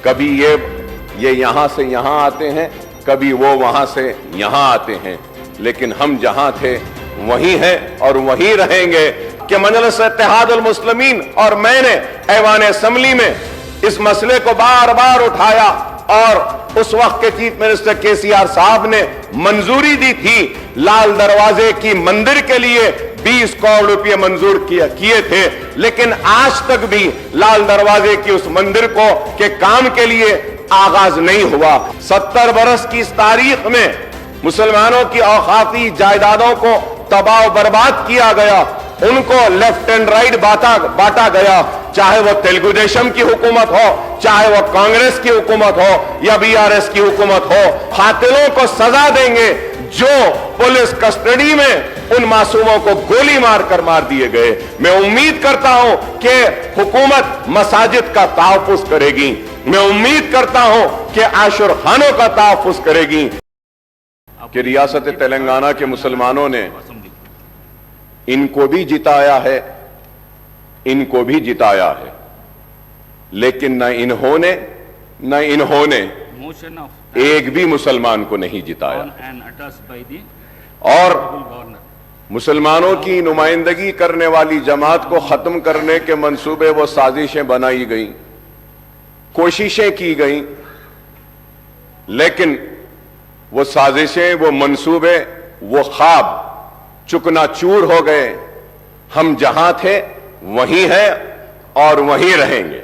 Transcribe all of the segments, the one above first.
کبھی یہ یہاں سے یہاں آتے ہیں، کبھی وہ وہاں سے یہاں آتے ہیں، لیکن ہم جہاں تھے وہیں ہیں اور وہیں رہیں گے۔ کہ مجلس اتحاد المسلمین اور میں نے ایوان اسمبلی میں اس مسئلے کو بار بار اٹھایا اور اس وقت کے چیف منسٹر KCR صاحب نے منظوری دی تھی، لال دروازے کی مندر کے لیے 20 کروڑ روپے منظور کیے تھے، لیکن آج تک بھی لال دروازے کی اس مندر کو کے کام کے لیے آغاز نہیں ہوا۔ 70 برس کی اس تاریخ میں مسلمانوں کی اوقافی جائیدادوں کو تباہ و برباد کیا گیا، ان کو لیفٹ اینڈ رائٹ بانٹا گیا، چاہے وہ تیلگو دیشم کی حکومت ہو، چاہے وہ کانگریس کی حکومت ہو یا BRS کی حکومت ہو۔ قاتلوں کو سزا دیں گے جو پولیس کسٹڈی میں ان معصوموں کو گولی مار کر مار دیے گئے۔ میں امید کرتا ہوں کہ حکومت مساجد کا تحفظ کرے گی، میں امید کرتا ہوں کہ عاشور خانوں کا تحفظ کرے گی۔ کہ ریاست تلنگانہ کے مسلمانوں نے ان کو بھی جتایا ہے، ان کو بھی جتایا ہے، لیکن نہ انہوں نے ایک بھی مسلمان کو نہیں جتایا، اور مسلمانوں کی نمائندگی کرنے والی جماعت کو ختم کرنے کے منصوبے وہ سازشیں بنائی گئیں، کوششیں کی گئیں، لیکن وہ سازشیں، وہ منصوبے، وہ خواب چکنا چور ہو گئے۔ ہم جہاں تھے وہیں ہیں اور وہیں رہیں گے،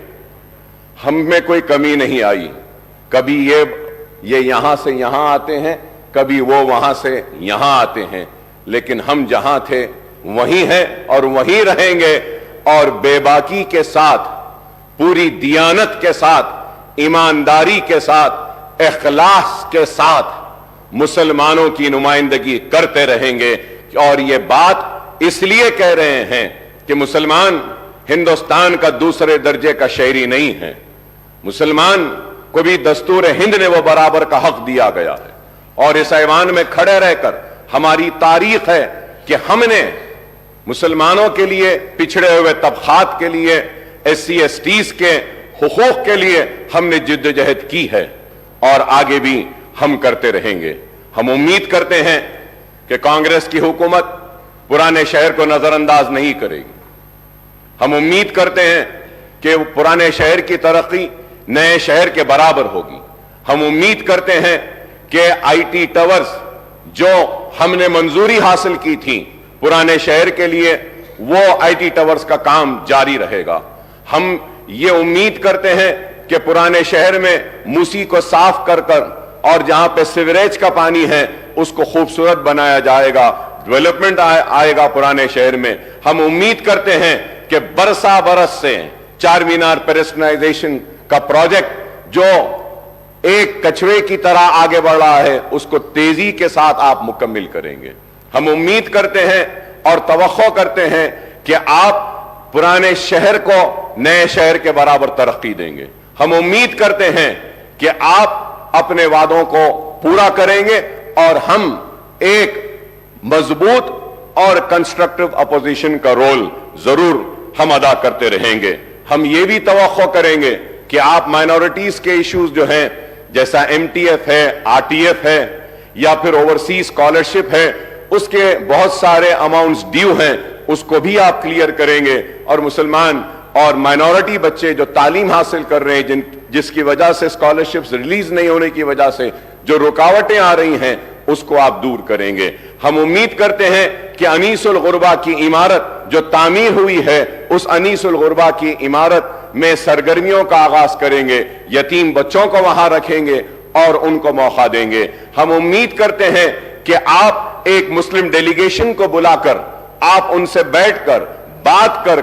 ہم میں کوئی کمی نہیں آئی۔ کبھی یہ یہاں سے یہاں آتے ہیں، کبھی وہ وہاں سے یہاں آتے ہیں، لیکن ہم جہاں تھے وہیں ہیں اور وہیں رہیں گے، اور بے باکی کے ساتھ، پوری دیانت کے ساتھ، ایمانداری کے ساتھ، اخلاص کے ساتھ مسلمانوں کی نمائندگی کرتے رہیں گے۔ اور یہ بات اس لیے کہہ رہے ہیں کہ مسلمان ہندوستان کا دوسرے درجے کا شہری نہیں ہے، مسلمان کو بھی دستور ہند نے وہ برابر کا حق دیا گیا ہے، اور اس ایوان میں کھڑے رہ کر ہماری تاریخ ہے کہ ہم نے مسلمانوں کے لیے، پچھڑے ہوئے طبقات کے لیے، SC STs کے حقوق کے لیے ہم نے جدوجہد کی ہے، اور آگے بھی ہم کرتے رہیں گے۔ ہم امید کرتے ہیں کہ کانگریس کی حکومت پرانے شہر کو نظر انداز نہیں کرے گی۔ ہم امید کرتے ہیں کہ پرانے شہر کی ترقی نئے شہر کے برابر ہوگی۔ ہم امید کرتے ہیں کہ IT ٹاورز جو ہم نے منظوری حاصل کی تھی پرانے شہر کے لیے، وہ IT ٹاورز کا کام جاری رہے گا۔ ہم یہ امید کرتے ہیں کہ پرانے شہر میں موسی کو صاف کر اور جہاں پہ سیوریج کا پانی ہے اس کو خوبصورت بنایا جائے گا، ڈیولپمنٹ آئے گا پرانے شہر میں۔ ہم امید کرتے ہیں کہ برسا برس سے چار مینار پیڈسٹرائزیشن کا پروجیکٹ جو ایک کچھوے کی طرح آگے بڑھ رہا ہے اس کو تیزی کے ساتھ آپ مکمل کریں گے۔ ہم امید کرتے ہیں اور توقع کرتے ہیں کہ آپ پرانے شہر کو نئے شہر کے برابر ترقی دیں گے۔ ہم امید کرتے ہیں کہ آپ اپنے وعدوں کو پورا کریں گے اور ہم ایک مضبوط اور کنسٹرکٹیو اپوزیشن کا رول ضرور ہم ادا کرتے رہیں گے۔ ہم یہ بھی توقع کریں گے کہ آپ مائنورٹیز کے ایشوز جو ہیں جیسا MTF ہے، RTF ہے یا پھر اوورسیز اسکالرشپ ہے، اس کے بہت سارے اماؤنٹس ڈیو ہیں، اس کو بھی آپ کلیئر کریں گے، اور مسلمان اور مائنورٹی بچے جو تعلیم حاصل کر رہے ہیں جس کی وجہ سے اسکالرشپس ریلیز نہیں ہونے کی وجہ سے جو رکاوٹیں آ رہی ہیں اس کو آپ دور کریں گے۔ ہم امید کرتے ہیں کہ انیس الغربا کی عمارت جو تعمیر ہوئی ہے اس انیس الغربا کی عمارت میں سرگرمیوں کا آغاز کریں گے، یتیم بچوں کو وہاں رکھیں گے اور ان کو موقع دیں گے۔ ہم امید کرتے ہیں کہ آپ ایک مسلم ڈیلیگیشن کو بلا کر آپ ان سے بیٹھ کر بات کر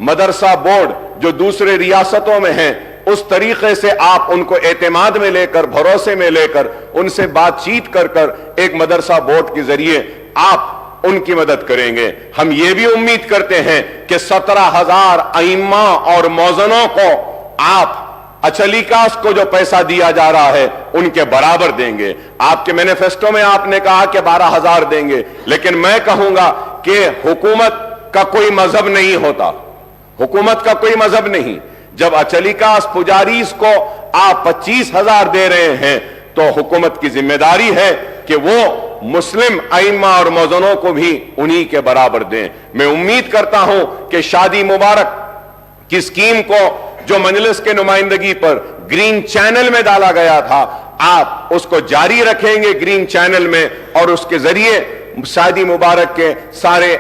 مدرسہ بورڈ جو دوسرے ریاستوں میں ہیں اس طریقے سے آپ ان کو اعتماد میں لے کر، بھروسے میں لے کر، ان سے بات چیت کر ایک مدرسہ بورڈ کے ذریعے آپ ان کی مدد کریں گے۔ ہم یہ بھی امید کرتے ہیں کہ 17,000 ائمہ اور موذنوں کو آپ اچلیکاس کو جو پیسہ دیا جا رہا ہے ان کے برابر دیں گے۔ آپ کے مینیفیسٹو میں آپ نے کہا کہ 12,000 دیں گے، لیکن میں کہوں گا کہ حکومت کا کوئی مذہب نہیں ہوتا، حکومت کا کوئی مذہب نہیں۔ جب اچلیکاس پجاریز کو آپ 25,000 دے رہے ہیں تو حکومت کی ذمہ داری ہے کہ وہ مسلم ائمہ اور مؤذنوں کو بھی انہی کے برابر دیں. میں امید کرتا ہوں کہ شادی مبارک کی اسکیم کو جو مجلس کے نمائندگی پر گرین چینل میں ڈالا گیا تھا، آپ اس کو جاری رکھیں گے گرین چینل میں، اور اس کے ذریعے شادی مبارک کے سارے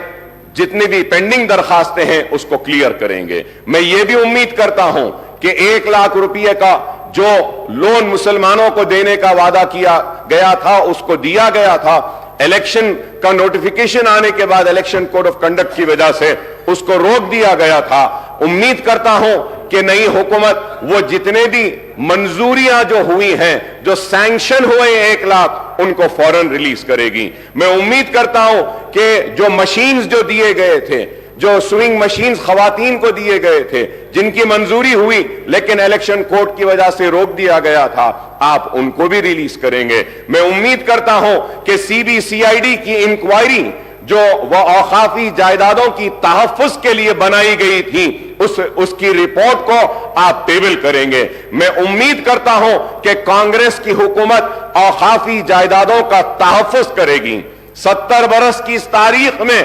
جتنی بھی پینڈنگ درخواستیں ہیں اس کو کلیئر کریں گے. میں یہ بھی امید کرتا ہوں کہ 1 لاکھ روپے کا جو لون مسلمانوں کو دینے کا وعدہ کیا گیا تھا اس کو دیا گیا تھا. الیکشن کا نوٹیفیکیشن آنے کے بعد الیکشن کوڈ آف کنڈکٹ کی وجہ سے اس کو روک دیا گیا تھا. امید کرتا ہوں کہ نئی حکومت وہ جتنے بھی منظوریاں جو ہوئی ہیں، جو سینکشن ہوئے 1 لاکھ، ان کو فوراً ریلیز کرے گی. میں امید کرتا ہوں کہ جو مشینز جو دیے گئے تھے، جو سوئنگ مشینز خواتین کو دیے گئے تھے، جن کی منظوری ہوئی لیکن الیکشن کوڈ کی وجہ سے روک دیا گیا تھا، آپ ان کو بھی ریلیز کریں گے. میں امید کرتا ہوں کہ CBCID کی انکوائری جو وہ اوقافی جائیدادوں کی تحفظ کے لیے بنائی گئی تھی، اس کی رپورٹ کو آپ ٹیبل کریں گے. میں امید کرتا ہوں کہ کانگریس کی حکومت اوقافی جائیدادوں کا تحفظ کرے گی. 70 برس کی اس تاریخ میں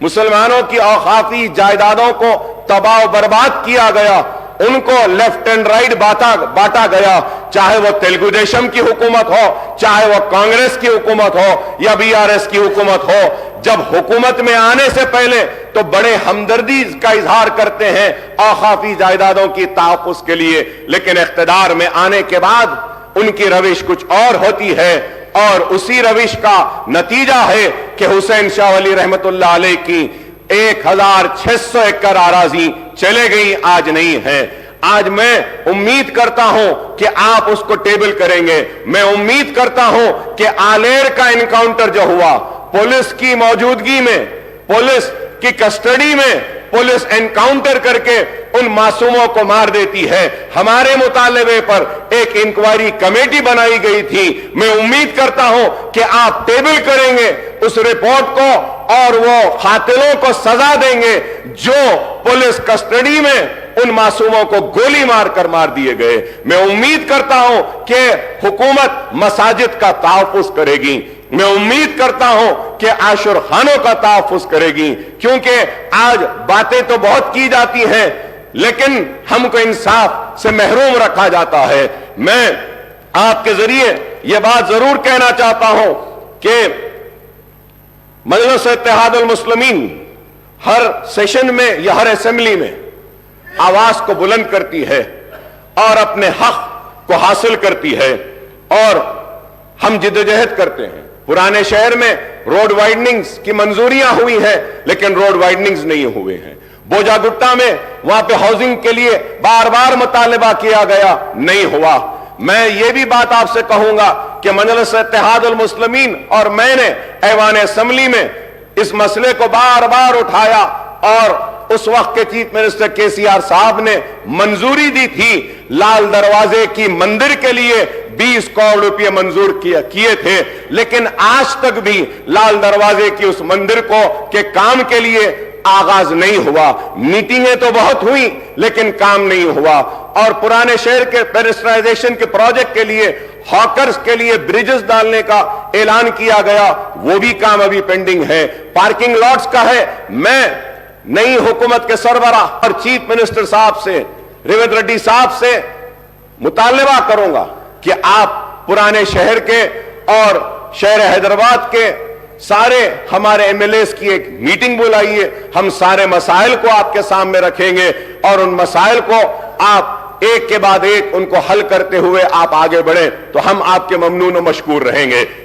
مسلمانوں کی اوقافی جائیدادوں کو تباہ و برباد کیا گیا، ان کو لیفٹ اینڈ رائٹ بانٹا گیا، چاہے وہ تیلگو دیشم کی حکومت ہو، چاہے وہ کانگریس کی حکومت ہو یا BRS کی حکومت ہو. جب حکومت میں آنے سے پہلے تو بڑے ہمدردی کا اظہار کرتے ہیں اوقافی جائیدادوں کی تحفظ کے لیے، لیکن اقتدار میں آنے کے بعد ان کی روش کچھ اور ہوتی ہے، اور اسی روش کا نتیجہ ہے کہ حسین شاہ ولی رحمت اللہ علیہ کی 1600 ایکڑ اراضی چلے گئی، آج نہیں ہے. آج میں امید کرتا ہوں کہ آپ اس کو ٹیبل کریں گے. میں امید کرتا ہوں کہ آلیر کا انکاؤنٹر جو ہوا، پولیس کی موجودگی میں، پولیس کی کسٹڈی میں پولیس انکاؤنٹر کر کے ان معصوموں کو مار دیتی ہے. ہمارے مطالبے پر ایک انکوائری کمیٹی بنائی گئی تھی. میں امید کرتا ہوں کہ آپ ٹیبل کریں گے اس رپورٹ کو اور وہ قاتلوں کو سزا دیں گے جو پولیس کسٹڈی میں ان معصوموں کو گولی مار کر مار دیے گئے. میں امید کرتا ہوں کہ حکومت مساجد کا تحفظ کرے گی. میں امید کرتا ہوں کہ عاشور خانوں کا تحفظ کرے گی، کیونکہ آج باتیں تو بہت کی جاتی ہیں لیکن ہم کو انصاف سے محروم رکھا جاتا ہے. میں آپ کے ذریعے یہ بات ضرور کہنا چاہتا ہوں کہ مجلس اتحاد المسلمین ہر سیشن میں یا ہر اسمبلی میں آواز کو بلند کرتی ہے اور اپنے حق کو حاصل کرتی ہے، اور ہم جدوجہد کرتے ہیں. پرانے شہر میں روڈ وائڈننگز کی منظوریاں ہوئی ہیں لیکن روڈ وائڈننگز نہیں ہوئے ہیں. بوجا گٹا میں وہاں پہ ہاؤسنگ کے لیے بار بار مطالبہ کیا گیا، نہیں ہوا. میں یہ بھی بات آپ سے کہوں گا کہ مجلس اتحاد المسلمین اور میں نے ایوان اسمبلی میں اس مسئلے کو بار بار اٹھایا، اور اس وقت کے چیف منسٹر KCR صاحب نے منظوری دی تھی. لال دروازے کی مندر کے لیے 20 کروڑ روپے منظور کیے تھے، لیکن آج تک بھی لال دروازے کی اس مندر کو کے کام کے لیے آغاز نہیں ہوا. میٹنگیں تو بہت ہوئی لیکن کام نہیں ہوا. اور پرانے شہر کے پیڈسٹرائزیشن کے پروجیکٹ کے لیے ہاکرز کے لیے بریجز ڈالنے کا اعلان کیا گیا، وہ بھی کام ابھی پینڈنگ ہے. پارکنگ لاٹس کا ہے. میں نئی حکومت کے سربراہ اور چیف منسٹر صاحب سے، ریونت ریڈی صاحب سے مطالبہ کروں گا کہ آپ پرانے شہر کے اور شہر حیدرآباد کے سارے ہمارے MLAs کی ایک میٹنگ بلائیے. ہم سارے مسائل کو آپ کے سامنے رکھیں گے اور ان مسائل کو آپ ایک کے بعد ایک ان کو حل کرتے ہوئے آپ آگے بڑھیں تو ہم آپ کے ممنون و مشکور رہیں گے.